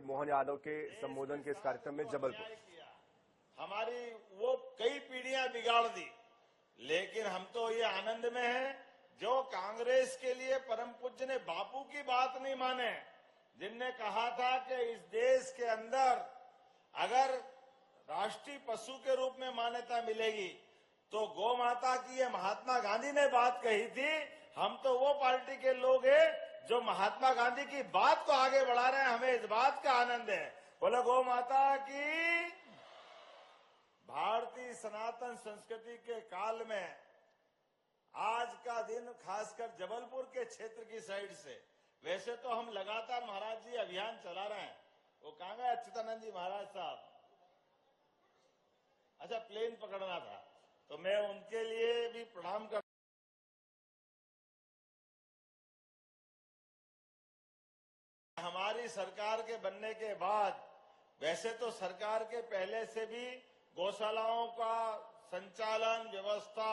मोहन यादव के संबोधन के इस कार्यक्रम में जबलपुर। हमारी वो कई पीढ़ियां बिगाड़ दी, लेकिन हम तो ये आनंद में हैं जो कांग्रेस के लिए परम पूज्य ने बापू की बात नहीं माने, जिनने कहा था कि इस देश के अंदर अगर राष्ट्रीय पशु के रूप में मान्यता मिलेगी तो गौ माता की ये महात्मा गांधी ने बात कही थी। हम तो वो पार्टी के लोग हैं जो महात्मा गांधी की बात को आगे बढ़ा रहे हैं, हमें इस बात का आनंद है। बोलो गौ माता की। भारतीय सनातन संस्कृति के काल में आज का दिन खासकर जबलपुर के क्षेत्र की साइड से, वैसे तो हम लगातार महाराज जी अभियान चला रहे हैं। वो कहाँ गए अच्युतानंद जी महाराज साहब? अच्छा, प्लेन पकड़ना था, तो मैं उनके लिए भी प्रणाम कर। हमारी सरकार के बनने के बाद वैसे तो सरकार के पहले से भी गौशालाओं का संचालन व्यवस्था,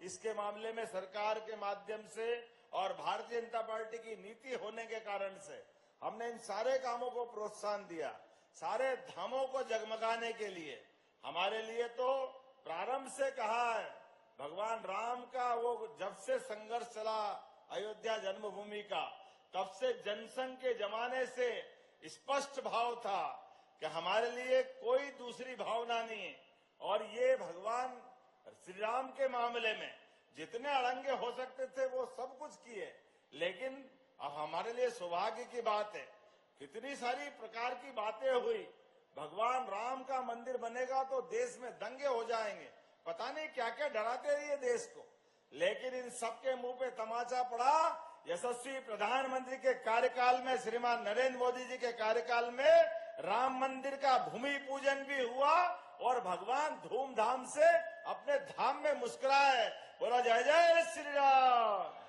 इसके मामले में सरकार के माध्यम से और भारतीय जनता पार्टी की नीति होने के कारण से हमने इन सारे कामों को प्रोत्साहन दिया। सारे धामों को जगमगाने के लिए हमारे लिए तो प्रारंभ से कहा है, भगवान राम का वो जब से संघर्ष चला अयोध्या जन्मभूमि का, तब से जनसंघ के जमाने से स्पष्ट भाव था कि हमारे लिए कोई दूसरी भावना नहीं है। और ये भगवान श्री राम के मामले में जितने अड़ंगे हो सकते थे वो सब कुछ किए, लेकिन अब हमारे लिए सौभाग्य की बात है, कितनी सारी प्रकार की बातें हुई। भगवान राम का मंदिर बनेगा तो देश में दंगे हो जाएंगे, पता नहीं क्या क्या डराते रहिए देश को, लेकिन इन सबके मुंह पे तमाचा पड़ा। यशस्वी प्रधानमंत्री के कार्यकाल में, श्रीमान नरेंद्र मोदी जी के कार्यकाल में राम मंदिर का भूमि पूजन भी हुआ और भगवान धूमधाम से अपने धाम में मुस्कुराए। बोला जय जय श्री राम।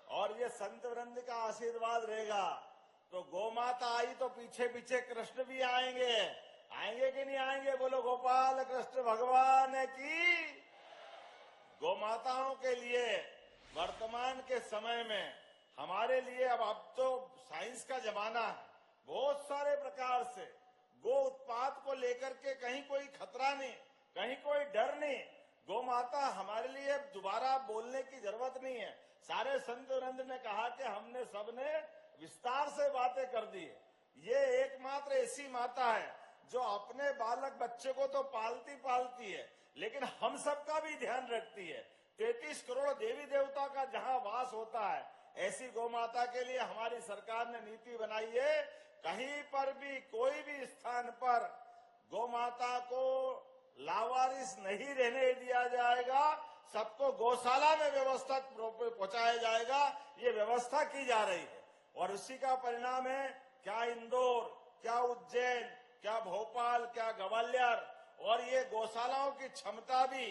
और ये संत वृंद का आशीर्वाद रहेगा तो गौ माता आई तो पीछे पीछे कृष्ण भी आएंगे। आएंगे कि नहीं आएंगे? बोलो गोपाल कृष्ण भगवान की। गौ माताओं के लिए वर्तमान के समय में हमारे लिए अब तो साइंस का जमाना है, बहुत सारे प्रकार से गो उत्पाद को लेकर के कहीं कोई खतरा नहीं, कहीं कोई डर नहीं। गौ माता हमारे लिए दोबारा बोलने की जरूरत नहीं है। सारे संत वृंद ने कहा कि हमने सबने विस्तार से बातें कर दी है। ये एकमात्र ऐसी माता है जो अपने बालक बच्चे को तो पालती है, लेकिन हम सबका भी ध्यान रखती है। 33 करोड़ देवी देवता का जहां वास होता है, ऐसी गौ माता के लिए हमारी सरकार ने नीति बनाई है। कहीं पर भी कोई भी स्थान पर गौ माता को लावारिस नहीं रहने दिया जाएगा, सबको गौशाला में व्यवस्था पहुंचाया जाएगा। ये व्यवस्था की जा रही है और उसी का परिणाम है क्या इंदौर, क्या उज्जैन, क्या भोपाल, क्या ग्वालियर, और ये गौशालाओं की क्षमता भी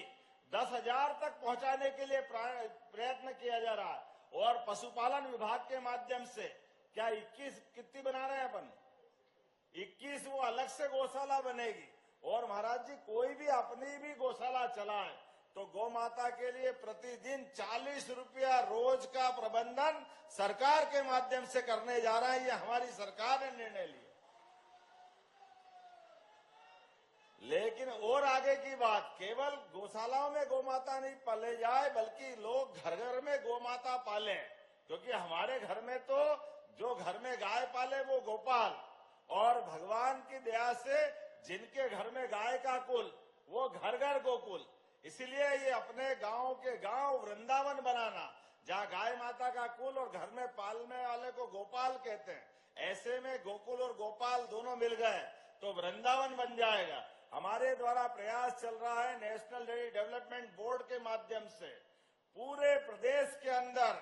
10,000 तक पहुंचाने के लिए प्रयत्न किया जा रहा है। और पशुपालन विभाग के माध्यम से क्या 21 कितनी बना रहे हैं अपन? 21 वो अलग से गौशाला बनेगी। और महाराज जी कोई भी अपनी भी गौशाला चलाए तो गौ माता के लिए प्रतिदिन 40 रुपया रोज का प्रबंधन सरकार के माध्यम से करने जा रहा है। ये हमारी सरकार ने निर्णय लिया। लेकिन और आगे की बात, केवल गौशालाओं में गौ माता नहीं पाले जाए, बल्कि लोग घर घर में गौ माता पालें, क्योंकि हमारे घर में तो जो घर में गाय पाले वो गोपाल, और भगवान की दया से जिनके घर में गाय का कुल वो घर घर गोकुल। इसीलिए ये अपने गांव के गांव वृंदावन बनाना, जहाँ गाय माता का कुल और घर में पालने वाले को गोपाल कहते हैं, ऐसे में गोकुल और गोपाल दोनों मिल गए तो वृंदावन बन जाएगा। हमारे द्वारा प्रयास चल रहा है नेशनल डेयरी डेवलपमेंट बोर्ड के माध्यम से पूरे प्रदेश के अंदर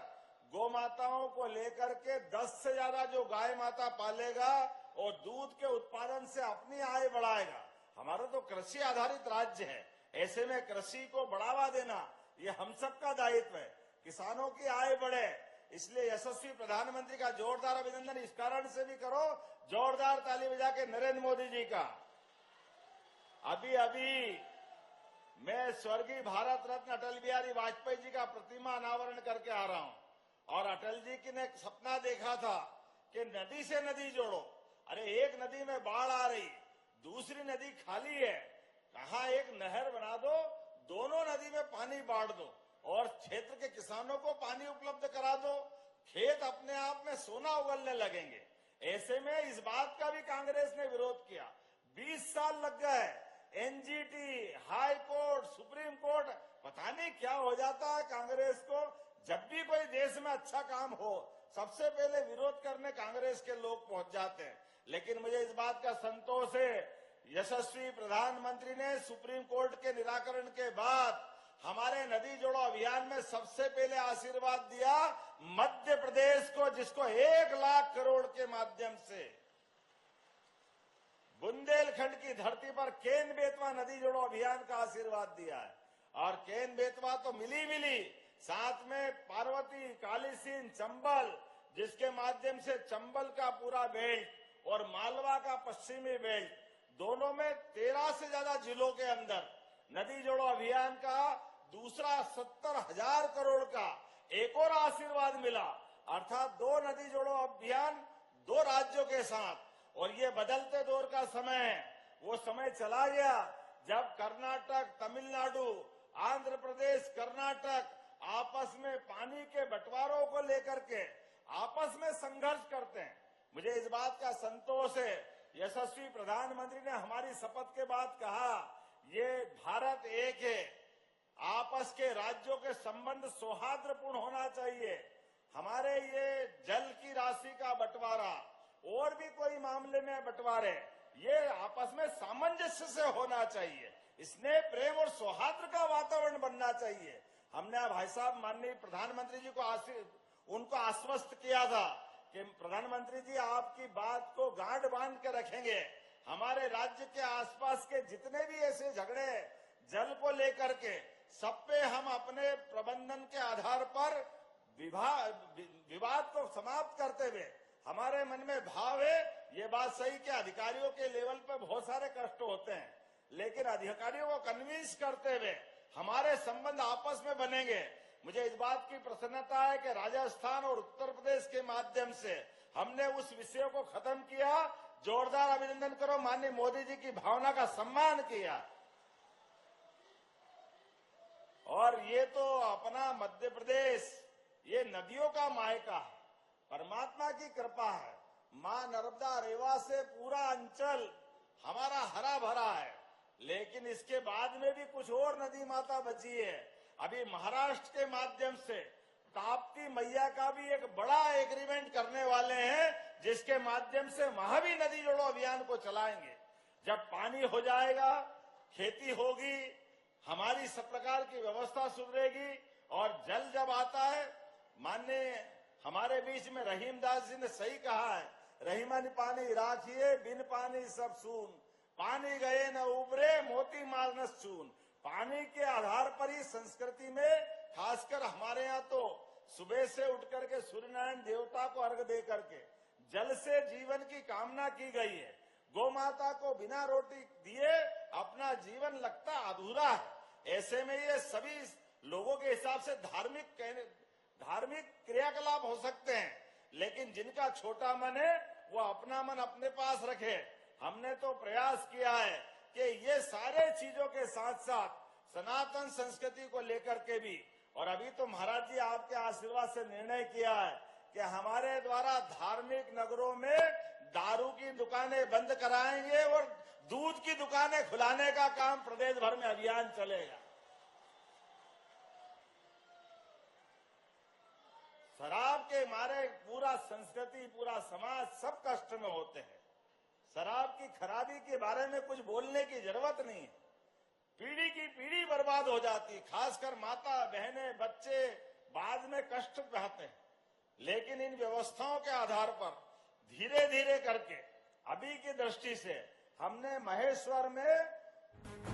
गौ माताओं को लेकर के 10 से ज्यादा जो गाय माता पालेगा और दूध के उत्पादन से अपनी आय बढ़ाएगा। हमारा तो कृषि आधारित राज्य है, ऐसे में कृषि को बढ़ावा देना ये हम सबका दायित्व है, किसानों की आय बढ़े। इसलिए यशस्वी प्रधानमंत्री का जोरदार अभिनंदन इस कारण से भी करो, जोरदार ताली बजा के नरेंद्र मोदी जी का। अभी अभी मैं स्वर्गीय भारत रत्न अटल बिहारी वाजपेयी जी का प्रतिमा अनावरण करके आ रहा हूं, और अटल जी की ने एक सपना देखा था कि नदी से नदी जोड़ो, अरे एक नदी में बाढ़ आ रही, दूसरी नदी खाली है, कहा एक नहर बना दो, दोनों नदी में पानी बांट दो और क्षेत्र के किसानों को पानी उपलब्ध करा दो, खेत अपने आप में सोना उगलने लगेंगे। ऐसे में इस बात का भी कांग्रेस ने विरोध किया। 20 साल लग गए, NGT, high court, supreme court, पता नहीं क्या हो जाता है कांग्रेस को। जब भी कोई देश में अच्छा काम हो, सबसे पहले विरोध करने कांग्रेस के लोग पहुंच जाते हैं। लेकिन मुझे इस बात का संतोष है, यशस्वी प्रधानमंत्री ने सुप्रीम कोर्ट के निराकरण के बाद हमारे नदी जोड़ो अभियान में सबसे पहले आशीर्वाद दिया मध्य प्रदेश को, जिसको 1 लाख करोड़ के माध्यम से बुंदेलखंड की धरती पर केन बेतवा नदी जोड़ो अभियान का आशीर्वाद दिया है। और केन बेतवा तो मिली, साथ में पार्वती, कालीसिंध, चंबल, जिसके माध्यम से चंबल का पूरा बेल्ट और मालवा का पश्चिमी बेल्ट, दोनों में 13 से ज्यादा जिलों के अंदर नदी जोड़ो अभियान का दूसरा 70,000 करोड़ का एक और आशीर्वाद मिला। अर्थात 2 नदी जोड़ो अभियान 2 राज्यों के साथ। और ये बदलते दौर का समय है, वो समय चला गया जब कर्नाटक, तमिलनाडु, आंध्र प्रदेश, कर्नाटक आपस में पानी के बंटवारों को लेकर के आपस में संघर्ष करते हैं। मुझे इस बात का संतोष है, यशस्वी प्रधानमंत्री ने हमारी शपथ के बाद कहा, ये भारत एक है, आपस के राज्यों के संबंध सौहार्दपूर्ण होना चाहिए। हमारे ये जल की राशि का बंटवारा और भी कोई मामले में बंटवारे, ये आपस में सामंजस्य से होना चाहिए। इसने प्रेम और सौहार्द का वातावरण बनना चाहिए। हमने भाई साहब माननीय प्रधानमंत्री जी को उनको आश्वस्त किया था कि प्रधानमंत्री जी आपकी बात को गांठ बांध के रखेंगे। हमारे राज्य के आसपास के जितने भी ऐसे झगड़े जल को लेकर के, सब पे हम अपने प्रबंधन के आधार पर विवाद को समाप्त करते हुए, हमारे मन में भाव है, ये बात सही कि अधिकारियों के लेवल पे बहुत सारे कष्ट होते हैं, लेकिन अधिकारियों को कन्विंस करते हुए हमारे संबंध आपस में बनेंगे। मुझे इस बात की प्रसन्नता है कि राजस्थान और उत्तर प्रदेश के माध्यम से हमने उस विषय को खत्म किया। जोरदार अभिनंदन करो, माननीय मोदी जी की भावना का सम्मान किया। और ये तो अपना मध्य प्रदेश, ये नदियों का मायका है, परमात्मा की कृपा है। मां नर्मदा, रेवा से पूरा अंचल हमारा हरा भरा है, लेकिन इसके बाद में भी कुछ और नदी माता बची है। अभी महाराष्ट्र के माध्यम से ताप्ती मैया का भी एक बड़ा एग्रीमेंट करने वाले हैं, जिसके माध्यम से वहां भी नदी जोड़ो अभियान को चलाएंगे। जब पानी हो जाएगा, खेती होगी, हमारी सब प्रकार की व्यवस्था सुधरेगी। और जल जब आता है, माननीय हमारे बीच में रहीम दास जी ने सही कहा है, रहीमन पानी राखिए, बिन पानी सब सून, पानी गए न उबरे, मोती मार न चून। पानी के आधार पर ही संस्कृति में, खासकर हमारे यहाँ तो सुबह से उठ करके सूर्यनारायण देवता को अर्घ दे करके जल से जीवन की कामना की गई है। गौ माता को बिना रोटी दिए अपना जीवन लगता अधूरा है। ऐसे में ये सभी लोगों के हिसाब से धार्मिक क्रियाकलाप हो सकते हैं, लेकिन जिनका छोटा मन है वो अपना मन अपने पास रखे। हमने तो प्रयास किया है कि ये सारे चीजों के साथ साथ सनातन संस्कृति को लेकर के भी, और अभी तो महाराज जी आपके आशीर्वाद से निर्णय किया है कि हमारे द्वारा धार्मिक नगरों में दारू की दुकानें बंद कराएंगे और दूध की दुकानें खुलाने का काम प्रदेश भर में अभियान चलेगा। शराब के मारे पूरा संस्कृति, पूरा समाज सब कष्ट में होते हैं। शराब की खराबी के बारे में कुछ बोलने की जरूरत नहीं है। पीढ़ी की पीढ़ी बर्बाद हो जाती, खासकर माता, बहनें, बच्चे बाद में कष्ट पाते हैं। लेकिन इन व्यवस्थाओं के आधार पर धीरे धीरे करके अभी की दृष्टि से हमने महेश्वर में